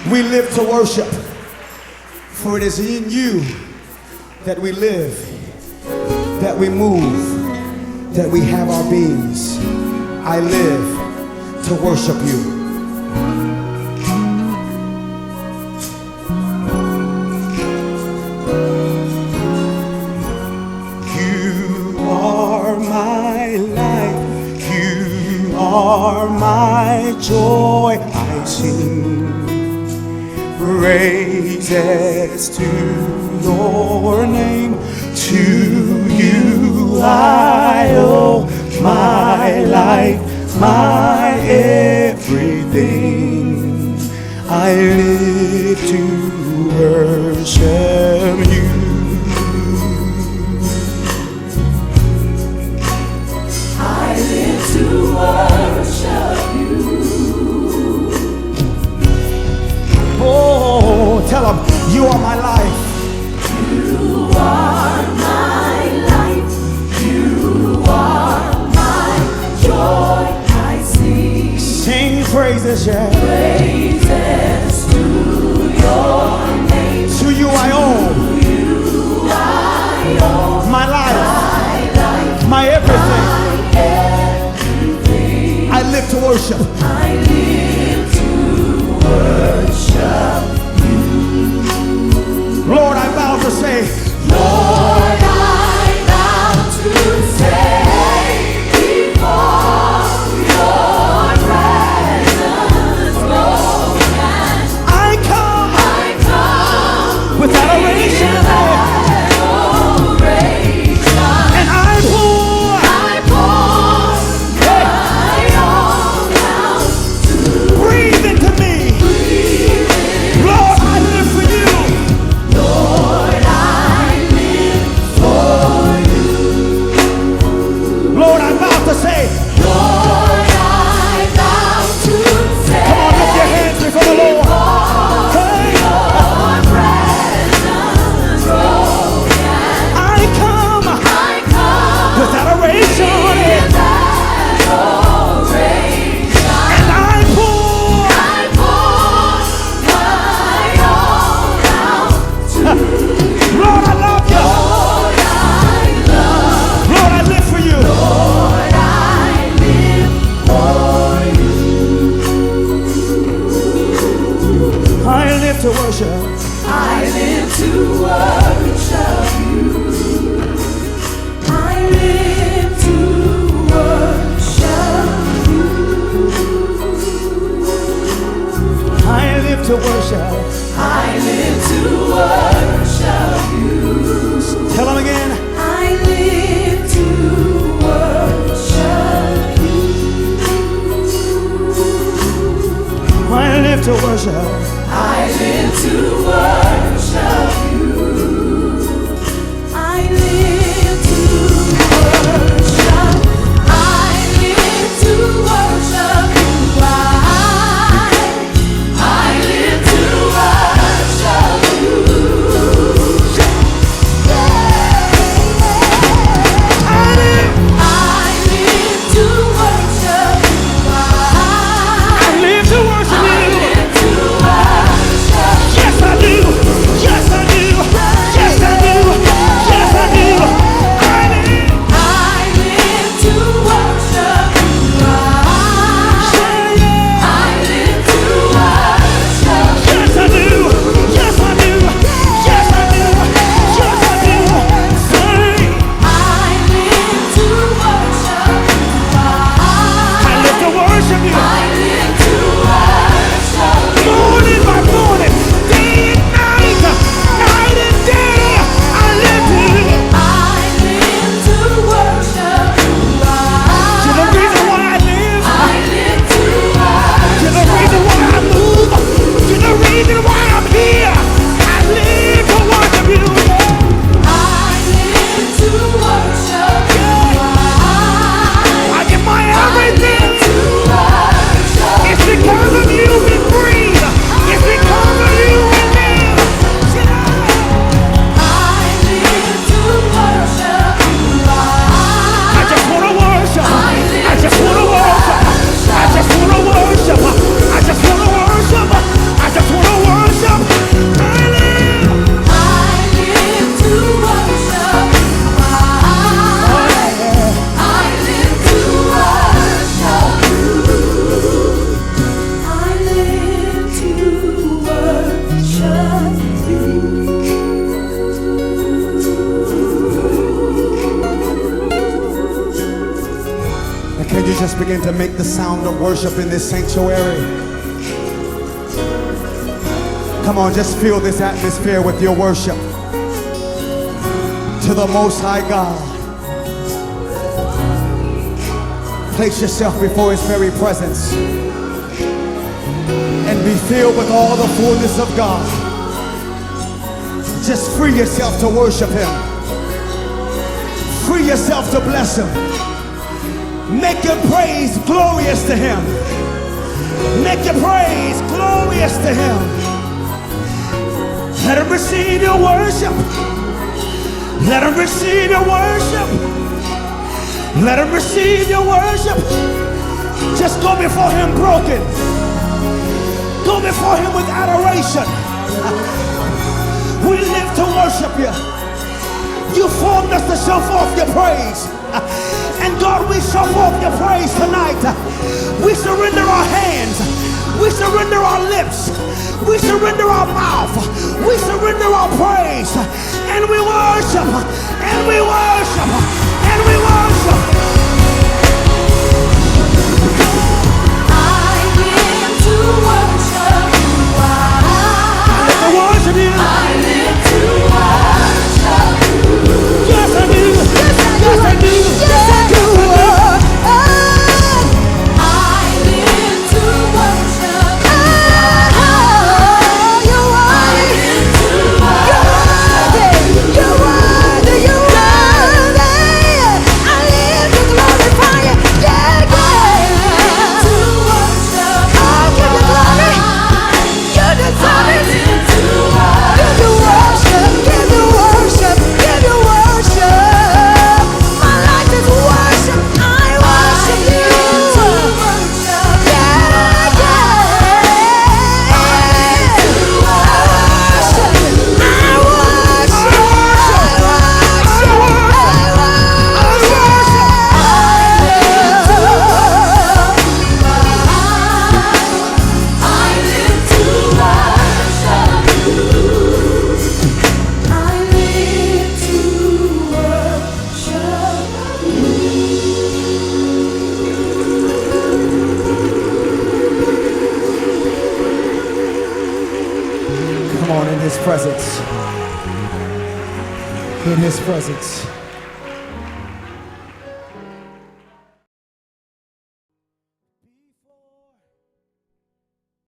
We live to worship, for it is in you that we live, that we move, that we have our beings. I live to worship you. You are my life, you are my joy. I sing praises to your name. To you I owe my life, my everything. I live to worship you. I live to worship you. Oh, tell them, you are my life. You are my life. You are my joy. I sing. Sing praises, yeah. Praises to your name. To you I owe To you I owe my life, my life, my everything. my everything. I live to worship. I live to worship. Lord, I vow to say, Lord, I vow to say before your presence, Lord, I come I come with adoration, and I pour my own out. breathe into me. Lord, I live for you. Lord, I live for you. Lord, I vow to say, Lord, I vow to say, come on, lift your hands before the Lord. Hey, your presence, Lord, I come I come with adoration, and I pour my own out. Lord, I love you. Lord, I love, Lord, I live for you. Lord, I live for you. I live to worship. I live to worship you. I live to worship you. I live to worship. I live to worship you. Tell them again. I live to worship you. I live to worship. I live to worship you. I live to worship. I live to worship you. I live to worship you. I live. I live to worship you. I live to worship I you. live to worship. Yes, I do. And can you just begin to make the sound of worship in this sanctuary? Come on, just fill this atmosphere with your worship to the Most High God. Place yourself before His very presence and be filled with all the fullness of God. Just free yourself to worship Him. Free yourself to bless Him. Make your praise glorious to Him. Make your praise glorious to Him. Let Him receive your worship. Let Him receive your worship. Let Him receive your worship. Just go before Him broken. Go before Him with adoration. We live to worship You. You formed us to show forth Your praise. And God, we show forth Your praise tonight. We surrender our hands. We surrender our lips. We surrender our mouth. We surrender our praise. And we worship. And we worship. And we worship. I live to worship You. I live to worship You. I live to worship You. Yes, I do. Yes, I do. Yes, I do. I live to worship You. You're worthy. You're worthy. You're worthy. I live to glorify You. Yeah, yeah. To worship You. I give You glory. You deserve it. Give You worship. Give You worship. Give You worship. My life is worship. I worship You. Yeah, yeah. Come on, in His presence. In His presence.